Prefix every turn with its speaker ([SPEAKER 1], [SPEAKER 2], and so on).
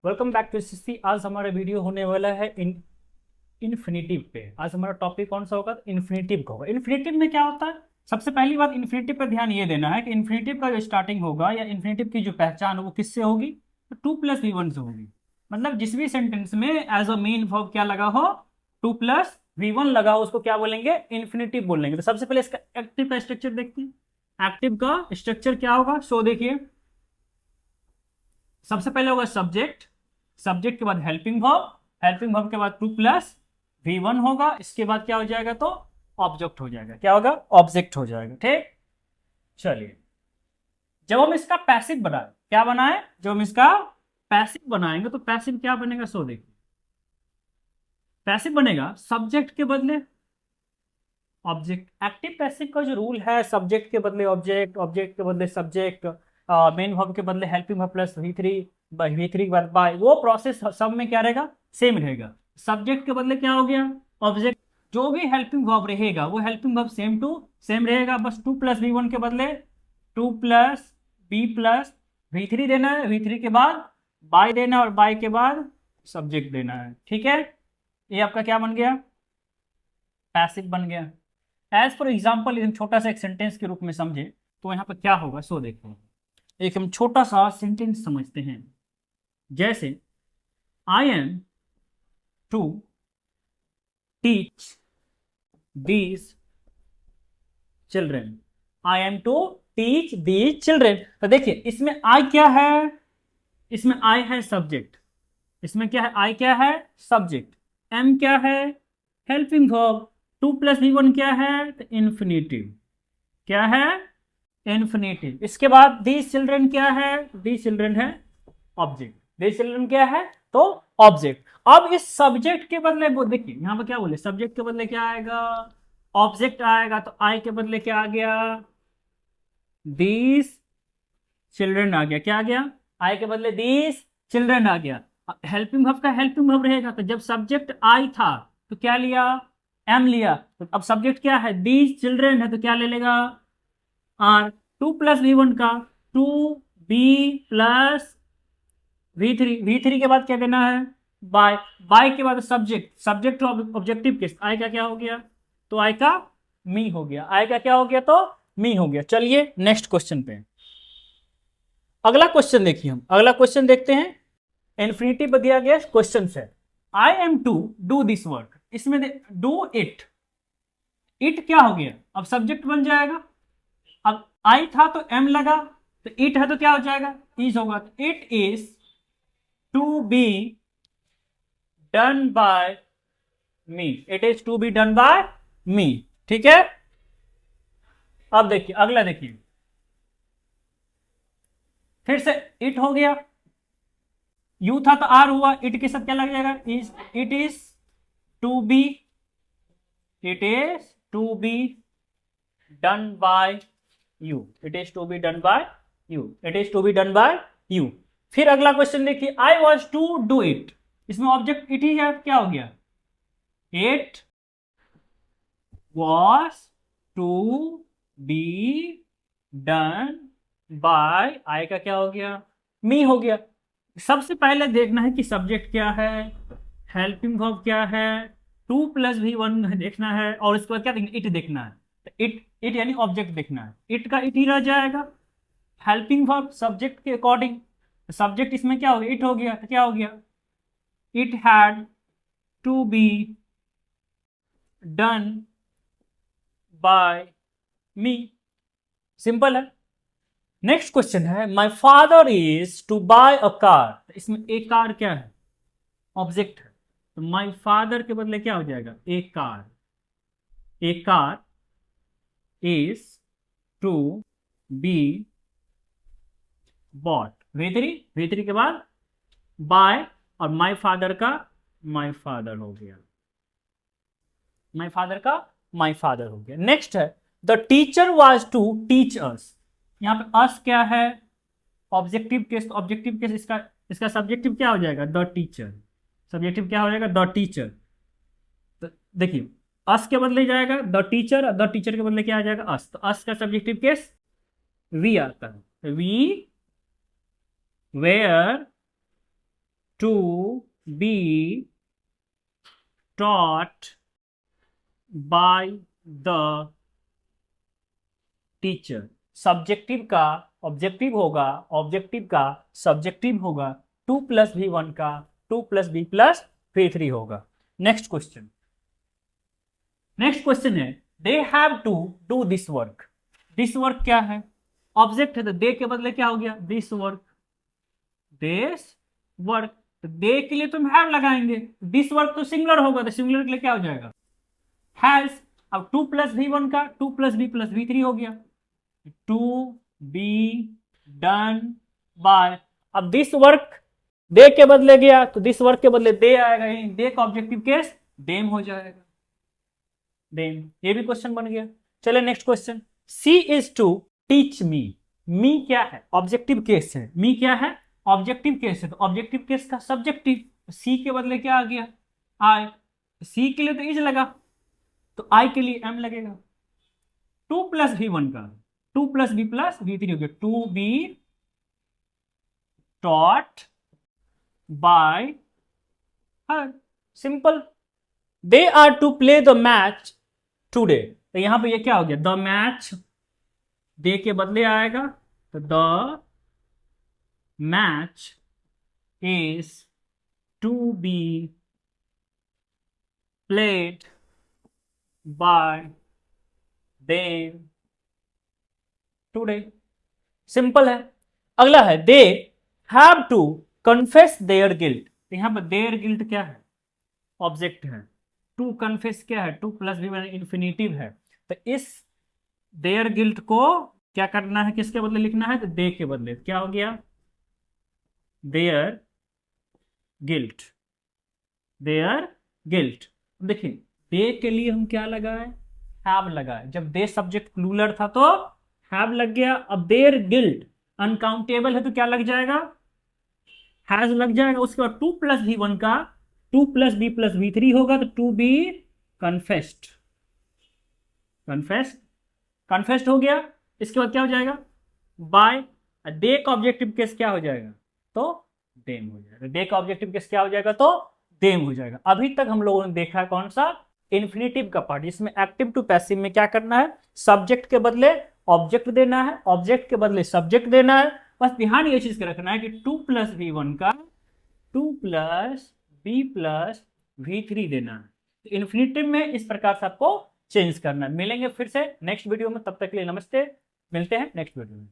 [SPEAKER 1] Welcome back to SSC. आज हमारा video होने वाला है इन्फिनेटिव पे। आज हमारा टॉपिक कौन सा होगा? इन्फिनेटिव का होगा। इन्फिनेटिव में क्या होता है? सबसे पहली बात, इन्फिनेटिव पर ध्यान ये देना है कि इन्फिनेटिव का जो स्टार्टिंग होगा या इन्फिनेटिव की जो पहचान है वो किससे होगी? तो 2+v1 से होगी। मतलब जिस भी सेंटेंस में एज अ मेन वर्ब क्या लगा हो, 2+v1 लगा हो, उसको क्या बोलेंगे? इन्फिनेटिव बोलेंगे। तो सबसे पहले इसका एक्टिव का स्ट्रक्चर देखते हैं। एक्टिव का स्ट्रक्चर क्या होगा? सो देखिए, सबसे पहले होगा सब्जेक्ट, सब्जेक्ट के बाद हेल्पिंग वर्ब, हेल्पिंग वर्ब के बाद 2+v1 होगा। इसके बाद क्या हो जाएगा? तो ऑब्जेक्ट हो जाएगा। क्या होगा? ऑब्जेक्ट हो जाएगा। ठीक, चलिए, जब हम इसका पैसिव बनाए, क्या बनाए? जब हम इसका पैसिव बनाएंगे तो पैसिव क्या बनेगा? सो देखिए, पैसिव बनेगा सब्जेक्ट के बदले ऑब्जेक्ट। एक्टिव पैसिव का जो रूल है, सब्जेक्ट के बदले ऑब्जेक्ट, ऑब्जेक्ट के बदले सब्जेक्ट, मेन वर्ब के बदले helping verb plus we three by, वो प्रोसेस सब में क्या रहेगा? सेम रहेगा। सब्जेक्ट के बदले क्या हो गया? ऑब्जेक्ट। जो भी हेल्पिंग वर्ब रहेगा वो helping verb same to same रहेगा। बस 2+v1 के बदले 2+b+v3 देना है, v3 के बाद बाय देना और बाय के बाद सब्जेक्ट देना है। ठीक है, ये आपका क्या बन गया? पैसिव बन गया। एज फॉर एग्जाम्पल, हम छोटा सा एक सेंटेंस के रूप में समझे तो यहाँ पर क्या होगा? सो देखो, एक हम छोटा सा सेंटेंस समझते हैं। जैसे I am to teach these children, I am to teach these children. तो देखिए, इसमें आई क्या है? इसमें आई है सब्जेक्ट। इसमें क्या है? आई क्या है? सब्जेक्ट। एम क्या है? Helping verb. 2+v1 क्या है? तो इन्फिनेटिव। क्या है? इन्फिनेटिव। इसके बाद दीज चिल्ड्रन क्या है? दीज चिल्ड्रन है ऑब्जेक्ट। दीज चिल्ड्रन क्या है? तो ऑब्जेक्ट। अब इस सब्जेक्ट के बदले वो देखिए, यहां पर क्या बोले? सब्जेक्ट के बदले क्या आएगा? ऑब्जेक्ट आएगा। तो आई के बदले क्या आ गया? दीज चिल्ड्रन आ गया। क्या आ गया? आई के बदले दीज चिल्ड्रन आ गया। हेल्पिंग वर्ब का हेल्पिंग वर्ब रहेगा, तो जब सब्जेक्ट आई था तो क्या लिया? एम लिया। तो अब सब्जेक्ट क्या है? दीज चिल्ड्रन है, तो क्या ले लेगा? आर। 2+v1 का 2b+v3 के बाद क्या देना है? बाय। बाय के बाद subject, subject to objective case, I का क्या हो गया? तो आई का मी हो गया। आई का क्या हो गया? तो मी हो गया। चलिए नेक्स्ट क्वेश्चन पे, अगला क्वेश्चन देखिए। हम अगला क्वेश्चन देखते हैं। इन्फिनिटिव दिया गया क्वेश्चन है, I am to do this work. इसमें डू इट, इट क्या हो गया? अब सब्जेक्ट बन जाएगा। अब आई था तो एम लगा, तो इट है तो क्या हो जाएगा? इज होगा। तो it is to be done by me, it is to be done by me. ठीक है, अब देखिए अगला, देखिए फिर से इट हो गया, यू था तो आर हुआ, इट के साथ क्या लग जाएगा? Is. It is to be, it is to be done by you, it is to be done by you, it is to be done by you. फिर अगला क्वेश्चन देखिए, I was to do it. इसमें object it ही है, क्या हो गया? It was to be done by, I का क्या हो गया? मी हो गया। सबसे पहले देखना है कि सब्जेक्ट क्या है, हेल्पिंग वर्ब क्या है, 2+v1 देखना है, और उसके बाद क्या देखना? इट देखना है। तो इट यानी ऑब्जेक्ट देखना है। इट का इट ही रह जाएगा। हेल्पिंग वर्ब सब्जेक्ट के अकॉर्डिंग, सब्जेक्ट इसमें क्या हो गया? इट हो गया। तो क्या हो गया? It had to be done by me. Simple है। नेक्स्ट क्वेश्चन है, my father is to buy a car. इसमें ए कार क्या है? ऑब्जेक्ट है। तो माई फादर के बदले क्या हो जाएगा? A car. A car is to be bought, V three के बाद बाय, और माई फादर का माई फादर हो गया। माई फादर का माई फादर हो गया। नेक्स्ट है, the teacher was to teach us. यहां पे अस क्या है? Objective case. ऑब्जेक्टिव केस इसका इसका सब्जेक्टिव क्या हो जाएगा? The teacher. सब्जेक्टिव क्या हो जाएगा? The teacher. तो देखिए, अस के बदले जाएगा द टीचर, द टीचर के बदले क्या आ जाएगा? अस। तो अस का सब्जेक्टिव केस वी आता है। We were to be taught by the teacher. Subjective का ऑब्जेक्टिव होगा, ऑब्जेक्टिव का सब्जेक्टिव होगा, 2 + V1 का 2 + B + V3 होगा। नेक्स्ट क्वेश्चन, नेक्स्ट क्वेश्चन है they have to do this work. This work क्या है? ऑब्जेक्ट है तो दे के बदले क्या हो गया? This work, this work. तो दे के लिए तुम हैव लगाएंगे, दिस वर्क तो सिंगुलर होगा तो सिंगुलर के लिए क्या हो जाएगा? हैज। अब 2 + V1 का 2 + B + V3 हो गया, टू बी डन बाय। अब दिस वर्क दे के बदले गया तो दिस वर्क के बदले दे आएगा, दे का ऑब्जेक्टिव केस देम हो जाएगा, देम। ये भी क्वेश्चन बन गया। चले next question, she is to teach me. Me क्या है? ऑब्जेक्टिव केस है। मी क्या है? ऑब्जेक्टिव केस है, तो ऑब्जेक्टिव केस का सब्जेक्टिव, सी के बदले क्या आ गया? आई। सी के लिए तो इज लगा, तो आई के लिए एम लगेगा। 2 + V1 का 2 + B + V3 हो गया, to be taught by her. Simple. They are to play the match today, तो यहां पे ये क्या हो गया? द मैच, दे के बदले आएगा तो the match is to be played by them today. Simple है। अगला है they have to confess their guilt. यहां पर देयर गिल्ट क्या है? ऑब्जेक्ट है। टू कन्फेस क्या है? 2 + V1 इन्फिनेटिव है, तो इस देयर गिल्ट को क्या करना है? किसके बदले लिखना है? तो दे के बदले क्या हो गया? Their guilt, their guilt. देखिए दे के लिए हम क्या लगाए? हैव लगाए। जब दे सब्जेक्ट प्लूरल था तो हैव लग गया। अब देयर गिल्ट अनकाउंटेबल है तो क्या लग जाएगा? हैज लग जाएगा। उसके बाद 2 + V1 का 2 + B + V3 होगा, तो to be confessed, confessed, confessed हो गया। इसके बाद क्या हो जाएगा? बाय। दे का ऑब्जेक्टिव केस क्या हो जाएगा? तो देम हो जाएगा। दे का ऑब्जेक्टिव केस क्या हो जाएगा? तो देम हो जाएगा। अभी तक हम लोगों ने देखा कौन सा? इन्फिनेटिव का पार्ट, जिसमें एक्टिव टू पैसिव में क्या करना है? सब्जेक्ट के बदले ऑब्जेक्ट देना है, ऑब्जेक्ट के बदले सब्जेक्ट देना है। बस ध्यान ये चीज का रखना है कि 2 + V1 का 2 + B + V3 देना है। तो इन्फिनेटिव में इस प्रकार से आपको चेंज करना है। मिलेंगे फिर से नेक्स्ट वीडियो में, तब तक के लिए नमस्ते, मिलते हैं नेक्स्ट वीडियो में।